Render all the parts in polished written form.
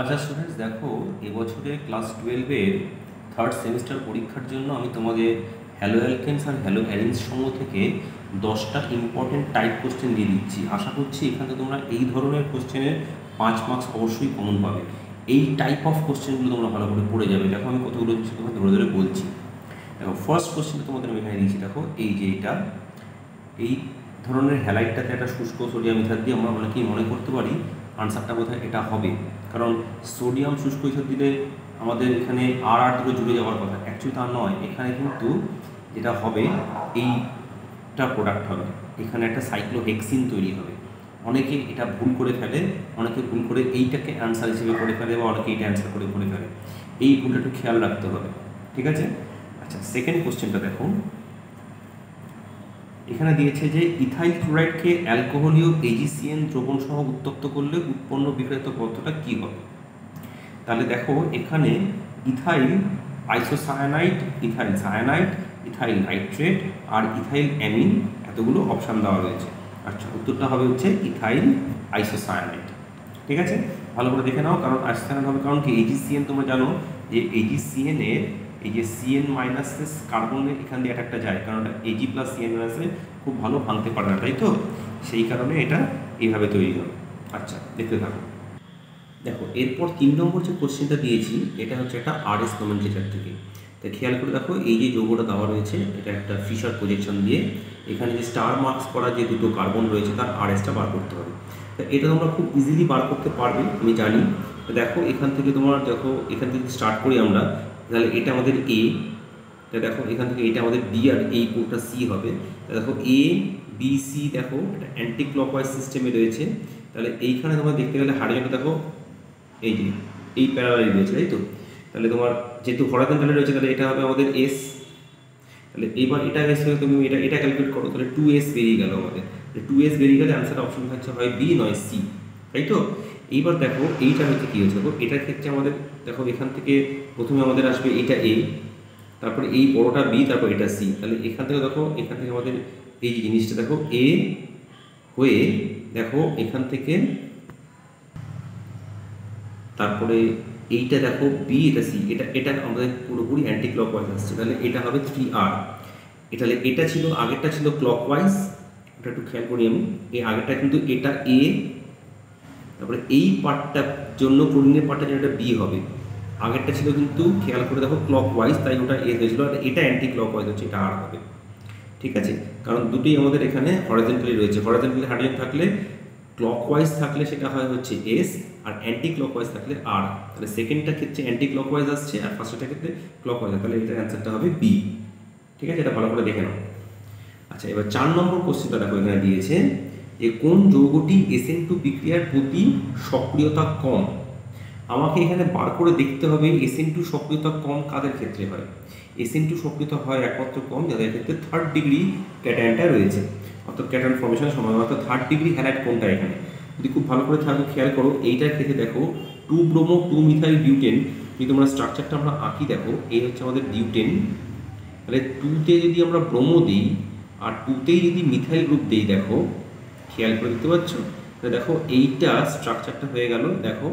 আচ্ছা স্টুডেন্টস, দেখো এবছরে ক্লাস 12-এর থার্ড সেমিস্টার পরীক্ষার জন্য আমি তোমাদের হ্যালো অ্যালকেনস আর হ্যালো অ্যারিনস সমূহ থেকে 10টা ইম্পর্টেন্ট টাইপ কোশ্চেন দিয়ে দিচ্ছি। আশা করছি এখান থেকে তোমরা এই ধরনের কোশ্চেনের 5 মার্কস অবশ্যই কমন পাবে। এই টাইপ অফ কোশ্চেনগুলো তোমরা ভালো করে পড়ে যাবে। দেখো আমি কতগুলো কিছু তোমাকে ধরে ধরে বলছি। দেখো ফার্স্ট কোশ্চেনটা তোমাদের আমি এখানে দিয়েছি। দেখো এই যে এই ধরনের হ্যালাইটটাতে একটা শুষ্ক সোডিয়াম ইথার দিয়ে আমরা অনেকেই মনে করতে পারি আনসারটা বোধহয় এটা হবে, কারণ সোডিয়াম শুষ্ক ইথার দিলে আমাদের এখানে আর দুটো জুড়ে যাওয়ার কথা। অ্যাকচুয়ালি তা নয়, এখানে কিন্তু যেটা হবে এইটা প্রোডাক্ট হবে, এখানে একটা সাইক্লোহেক্সিন তৈরি হবে। অনেকে এটা ভুল করে ফেলে, অনেকে ভুল করে এইটাকে অ্যান্সার হিসেবে করে ফেলে, বা অনেকে এইটা অ্যান্সার করে ফেলে। এই ভুলটা একটু খেয়াল রাখতে হবে, ঠিক আছে? আচ্ছা, সেকেন্ড কোশ্চেনটা দেখো। এখানে দিয়েছে যে ইথাইল ক্লোরাইডকে অ্যালকোহলীয় এজিসিএন দ্রবণ সহ উত্তপ্ত করলে উৎপন্ন বিক্রিয়ত পদার্থটা কী হবে। তাহলে দেখো এখানে ethyl isocyanide, ethyl cyanide, ethyl nitrate আর ইথাইল অ্যামিন, এতগুলো অপশান দেওয়া রয়েছে। আচ্ছা, উত্তরটা হবে হচ্ছে ইথাইল আইসোসায়ানাইড। ঠিক আছে, ভালো করে দেখে নাও, কারণ আইসোসায়ানাইড হবে, কারণ কি এজিসিএন তোমরা জানো যে এজিসিএনের এই যে সিএন মাইনাসের কার্বনের এখান দিয়ে একটা যায়, কারণ এটা এজি প্লাস সিএন মাইনাসে খুব ভালো ভাঙতে পারে না, তাই তো? সেই কারণে এটা এইভাবে তৈরি হবে। আচ্ছা, দেখতে থাকো। দেখো এরপর 3 নম্বর যে কোশ্চেনটা দিয়েছি, এটা হচ্ছে একটা আরএস নোমেনক্লেচার থেকে। তো খেয়াল করে দেখো, এই যে যৌগটা দেওয়া রয়েছে এটা একটা ফিশার প্রজেকশন দিয়ে এখানে যে স্টার মার্কস করা যে দুটো কার্বন রয়েছে তার আরএসটা বার করতে হবে। তো এটা তোমরা খুব ইজিলি বার করতে পারবে, আমি জানি। তো দেখো এখান থেকে তোমার দেখো, এখান থেকে স্টার্ট করি আমরা, তাহলে এটা আমাদের এ, তা দেখো এখান থেকে এটা আমাদের বি, আর এই কোডটা সি হবে। তা দেখো এ বি সি, দেখো এটা অ্যান্টি ক্লকওয়াইজ সিস্টেমে রয়েছে। তাহলে এইখানে তোমরা দেখতে গেলে হাইড্রোজেনটা দেখো এই যে এই প্যারালালি রয়েছে, তাই তো? তাহলে তোমার যেহেতু হরাইজন্টালি রয়েছে, তাহলে এটা হবে আমাদের এস। তাহলে এইবার এটা এসে তুমি এটা ক্যালকুলেট করো, তাহলে 2s বেরিয়ে গেল আমাদের। 2s বেরিয়ে গেলে অ্যান্সার অপশন থাকছে হয় বি নয় সি, তাই তো? এইবার দেখো এইটা হচ্ছে কী হচ্ছে, দেখো এটার ক্ষেত্রে আমাদের দেখো এখান থেকে প্রথমে আমাদের আসবে এটা এ, তারপরে এই বড়টা বি, তারপর এটা সি। তাহলে এখান থেকে দেখো, এখান থেকে আমাদের এই যে জিনিসটা দেখো এ হয়ে, দেখো এখান থেকে তারপরে এইটা দেখো বি, এটা সি, এটা এটা আমাদের পুরোপুরি অ্যান্টি ক্লকওয়াইজ আসছে। তাহলে এটা হবে 3r। তাহলে এটা ছিল, আগেরটা ছিল ক্লকওয়াইজ, এটা একটু খেয়াল করি আমি। এই আগেরটা কিন্তু এটা এ, তারপরে এই পার্টটার জন্য ক্লোরিনের পার্টটা যেন এটা বি হবে। আগেরটা ছিল কিন্তু খেয়াল করে দেখো ক্লকওয়াইজ, তাই ওটা এ হয়েছিল, আর এটা অ্যান্টি ক্লকওয়াইজ হচ্ছে, এটা আর হবে। ঠিক আছে, কারণ দুটোই আমাদের এখানে হরাইজন্টালি রয়েছে। হরাইজন্টালি হাইড্রোজেন থাকলে, ক্লকওয়াইজ থাকলে সেটা হয় হচ্ছে এস, আর অ্যান্টি ক্লকওয়াইজ থাকলে আর। তাহলে সেকেন্ডটা ক্ষেত্রে অ্যান্টি ক্লকওয়াইজ আসছে, আর ফার্স্টটা ক্ষেত্রে ক্লকওয়াইজ, তাহলে এটার অ্যান্সারটা হবে বি। ঠিক আছে, এটা ভালো করে দেখে নাও। আচ্ছা, এবার 4 নম্বর কোশ্চেনটা দেখো এখানে দিয়েছে যে কোন যৌগটি SN2 বিক্রিয়ার প্রতি সক্রিয়তা কম। আমাকে এখানে বার করে দেখতে হবে SN2 সক্রিয়তা কম কাদের ক্ষেত্রে হয়। SN2 সক্রিয়তা হয় একমাত্র কম যাদের ক্ষেত্রে 3rd ডিগ্রি ক্যাটায়নটা রয়েছে, অর্থাৎ ক্যাটায়ন ফর্মেশনের সময়, অর্থাৎ 3rd ডিগ্রি হ্যালাইড কোনটা এখানে যদি খুব ভালো করে থাকো খেয়াল করো, এইটার ক্ষেত্রে দেখো 2 ব্রোমো 2 মিথাইল বিউটেন। যদি তোমরা স্ট্রাকচারটা আমরা আঁকি, দেখো এই হচ্ছে আমাদের বিউটেন। তাহলে 2তে যদি আমরা ব্রোমো দিই আর 2তেই যদি মিথাইল গ্রুপ দিই, দেখো খেয়াল করে দেখতে পাচ্ছ, তাহলে দেখো এইটা স্ট্রাকচারটা হয়ে গেল। দেখো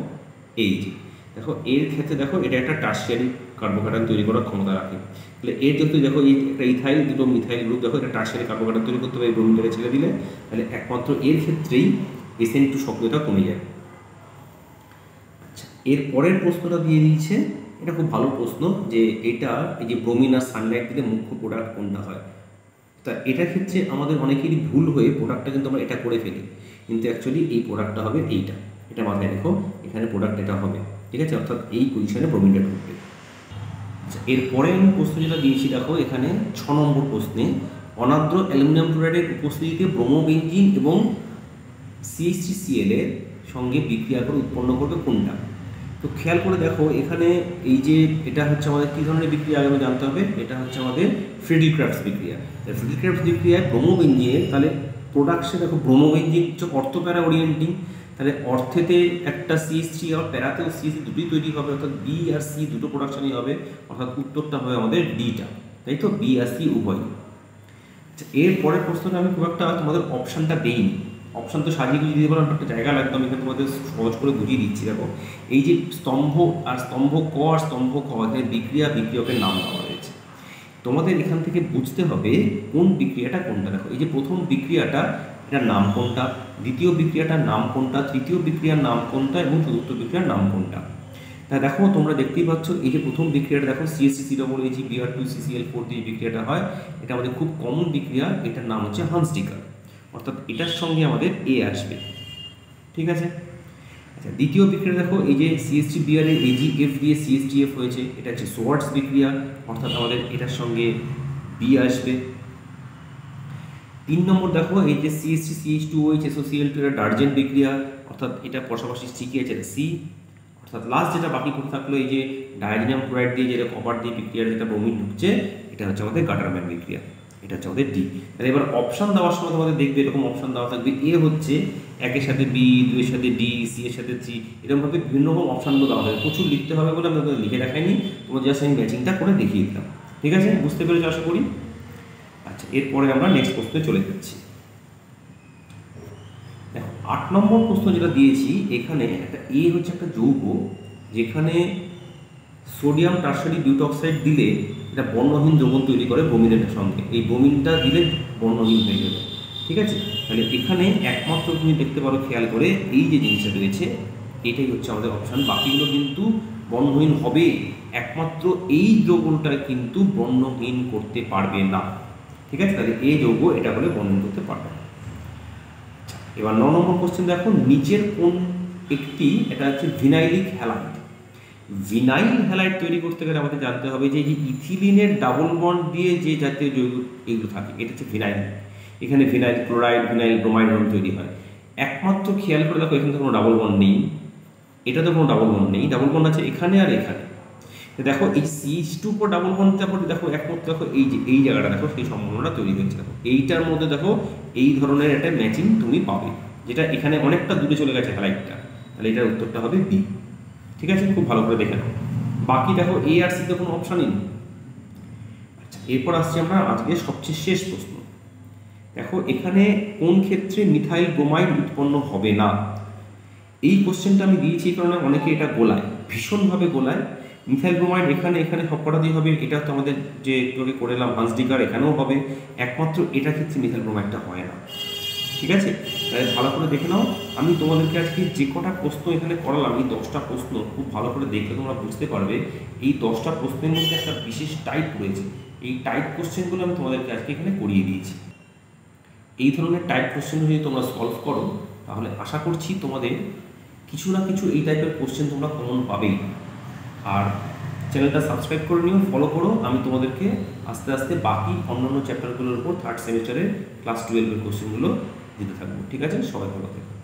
এই যে দেখো এর ক্ষেত্রে দেখো এটা একটা টার্সিয়ারি কার্বোক্যাটায়ন তৈরি করার ক্ষমতা রাখে। তাহলে এর যেহেতু দেখো এই একটা ইথাইল, দুটো মিথাইল গ্রুপ, দেখো এটা টার্সিয়ারি কার্বোক্যাটায়ন তৈরি করতে হবে, এই ব্রোমিনটাকে ছেড়ে দিলে, তাহলে একমাত্র এর ক্ষেত্রেই SN2 সক্রিয়তা কমে যায়। আচ্ছা, এর পরের প্রশ্নটা দিয়ে দিয়েছে, এটা খুব ভালো প্রশ্ন, যে এটা এই যে ব্রোমিন আর সানলাইট দিলে মুখ্য প্রোডাক্ট কোনটা হয়। তা এটার ক্ষেত্রে আমাদের অনেকেরই ভুল হয়ে প্রোডাক্টটা কিন্তু আমরা এটা করে ফেলি, কিন্তু অ্যাকচুয়ালি এই প্রোডাক্টটা হবে এইটা। এটা মাথায় রেখো, এখানে প্রোডাক্ট এটা হবে। ঠিক আছে, অর্থাৎ এই পজিশনে ব্রোমিনটা ঢুকবে। আচ্ছা, এরপরে আমি প্রশ্ন যেটা দিয়েছি, দেখো এখানে 6 নম্বর প্রশ্নে অনার্দ্র অ্যালুমিনিয়াম ক্লোরাইডের উপস্থিতিতে ব্রোমোবেনজিন এবং CH3Cl এর সঙ্গে বিক্রিয়া করে উৎপন্ন করবে কোনটা। তো খেয়াল করে দেখো এখানে এই যে এটা হচ্ছে আমাদের কী ধরনের বিক্রিয়া আগে জানতে হবে। এটা হচ্ছে আমাদের ফ্রিডল-ক্রাফটস বিক্রিয়া। ফ্রিডল-ক্রাফটস বিক্রিয়ায় ব্রোমোবেনজিনের তাহলে প্রোডাকশন, দেখো ব্রোমোবেনজিন হচ্ছে অর্থোপ্যারা ওরিয়েন্টিং, তাহলে অর্থেতে একটা CH3 আর প্যারাতেও CH3 দুটোই তৈরি হবে, অর্থাৎ বি আর সি দুটো প্রোডাকশনই হবে, অর্থাৎ উত্তরটা হবে আমাদের ডিটা, তাই তো? বি আর সি উভয়। আচ্ছা, এর পরের প্রশ্নটা আমি খুব একটা তোমাদের অপশানটা দেইনি, অপশান তো সাজিয়ে গুছিয়ে দিতে পারো, একটা জায়গা লাগতো, আমি এখানে তোমাদের সহজ করে বুঝিয়ে দিচ্ছি। দেখো এই যে স্তম্ভ আর স্তম্ভ ক আর স্তম্ভ খ, এখানে বিক্রিয়া বিক্রিয়কের নাম দেওয়া হয়েছে। তোমাদের এখান থেকে বুঝতে হবে কোন বিক্রিয়াটা কোনটা। দেখো এই যে প্রথম বিক্রিয়াটা, এটার নাম কোনটা, দ্বিতীয় বিক্রিয়াটার নাম কোনটা, তৃতীয় বিক্রিয়ার নাম কোনটা এবং চতুর্থ বিক্রিয়ার নাম কোনটা। তা দেখো তোমরা দেখতেই পাচ্ছ এই যে প্রথম বিক্রিয়াটা দেখো CH3COOH Br2CCl4 যে বিক্রিয়াটা হয়, এটা আমাদের খুব কমন বিক্রিয়া, এটার নাম হচ্ছে হান্সডিকার, অর্থাৎ এটার সঙ্গে আমাদের এ আসবে। ঠিক আছে। আচ্ছা, দ্বিতীয় বিক্রিয়া দেখো এই যে CH3Br এর AgF দিয়ে CH3F হয়েছে, এটা হচ্ছে সোয়ার্টস বিক্রিয়া, অর্থাৎ আমাদের এটার সঙ্গে বি আসবে। 3 নম্বর দেখো এই যে CH3CH2OH SOCl2 এর ডার্জেন্ট বিক্রিয়া, অর্থাৎ এটা পাশাপাশি সিকে আছে সি। অর্থাৎ লাস্ট যেটা বাকি পড়ে থাকলো এই যে ডায়াজিনাম ক্লোরাইড দিয়ে যেটা কপার দিয়ে বিক্রিয়ার যেটা ব্রোমিন ঢুকছে, এটা হচ্ছে আমাদের গাটারম্যান বিক্রিয়া, এটা হচ্ছে আমাদের ডি। তাহলে এবার অপশান দেওয়ার সময় তোমাদের দেখবে এরকম অপশান দেওয়া থাকবে, এ হচ্ছে 1-এর সাথে বি, 2-এর সাথে ডি, সি এর সাথে সি, এরকমভাবে বিভিন্ন রকম অপশানগুলো দেওয়া হবে। প্রচুর লিখতে হবে বলে আমি তোমাদের লিখে দেখাইনি, তোমরা জাস্ট আমি ম্যাচিংটা করে দেখিয়ে দিলাম। ঠিক আছে, বুঝতে পেরেছো আশা করি। আচ্ছা, এরপরে আমরা নেক্সট প্রশ্নে চলে যাচ্ছি। দেখো 8 নম্বর প্রশ্ন যেটা দিয়েছি, এখানে একটা এ হচ্ছে একটা যৌগ, যেখানে সোডিয়াম টারশারি বিউটক্সাইড দিলে এটা বর্ণহীন দ্রবণ তৈরি করে ব্রোমিনের সঙ্গে, এই ব্রোমিনটা দিলে বর্ণহীন হয়ে যাবে। ঠিক আছে, তাহলে এখানে একমাত্র তুমি দেখতে পারো খেয়াল করে এই যে জিনিসটা রয়েছে, এটাই হচ্ছে আমাদের অপশান, বাকিগুলো কিন্তু বর্ণহীন হবে, একমাত্র এই যৌগটা কিন্তু বর্ণহীন করতে পারবে না। ঠিক আছে, তাহলে এই যৌগ এটা বলে বর্ণহীন করতে পারবে না। এবার 9 নম্বর কোশ্চেন দেখো, নিচের কোন একটি, এটা হচ্ছে ভিনাইলিক হ্যালাইড। ভিনাইল হ্যালাইড তৈরি করতে গেলে আমাদের জানতে হবে যে ইথিলিনের ডাবল বন্ড দিয়ে যে জাতীয় যৌগ এগুলো থাকে, এটা হচ্ছে ভিনাইল। এখানে ভিনাইল ক্লোরাইড, ভিনাইল ব্রোমাইড তৈরি হয়। একমাত্র খেয়াল করে দেখো এখানে তো কোনো ডাবল বন্ড নেই, এটাতে কোনো ডাবল বন্ড নেই, ডাবল বন্ড আছে এখানে আর এখানে। দেখো এই CH2 পর ডাবল বন্ড, তারপরে দেখো একমাত্র দেখো এই যে এই জায়গাটা দেখো সেই সম্ভাবনাটা তৈরি হয়েছে। দেখো এইটার মধ্যে দেখো এই ধরনের একটা ম্যাচিং তুমি পাবে, যেটা এখানে অনেকটা দূরে চলে গেছে হ্যালাইডটা, তাহলে এটার উত্তরটা হবে বি। ঠিক আছে, খুব ভালো করে দেখে নাও। বাকি দেখো এ আর সিতে কোনো অপশানই নেই। আচ্ছা, এরপর আসছি আমরা আজকে সবচেয়ে শেষ প্রশ্ন। দেখো এখানে কোন ক্ষেত্রে মিথাইল ব্রোমাইড উৎপন্ন হবে না। এই কোশ্চেনটা আমি দিয়েছি এই কারণে অনেকে এটা গোলায়, ভীষণভাবে গোলায়। মিথাইল ব্রোমাইড এখানে এখানে সবকটা দিয়ে হবে, এটা তো আমাদের যে একটু করে এলাম হান্সডিকার, এখানেও হবে, একমাত্র এটা ক্ষেত্রে মিথাইল ব্রোমাইডটা হয় না। ঠিক আছে, তাহলে ভালো করে দেখে নাও। আমি তোমাদেরকে আজকে যে কটা প্রশ্ন এখানে করালাম, এই 10টা প্রশ্ন খুব ভালো করে দেখলে তোমরা বুঝতে পারবে এই 10টা প্রশ্নের মধ্যে একটা বিশেষ টাইপ রয়েছে। এই টাইপ কোশ্চেনগুলো আমি তোমাদেরকে আজকে এখানে করিয়ে দিয়েছি। এই ধরনের টাইপ কোশ্চেন যদি তোমরা সলভ করো, তাহলে আশা করছি তোমাদের কিছু না কিছু এই টাইপের কোশ্চেন তোমরা কমন পাবেই। আর চ্যানেলটা সাবস্ক্রাইব করে নিও, ফলো করো। আমি তোমাদেরকে আস্তে আস্তে বাকি অন্যান্য চ্যাপ্টারগুলোর উপর 3rd সেমিস্টারের ক্লাস 12-এর কোশ্চেনগুলো দিতে থাকবো। ঠিক আছে, সবাই ভালো থাকবে।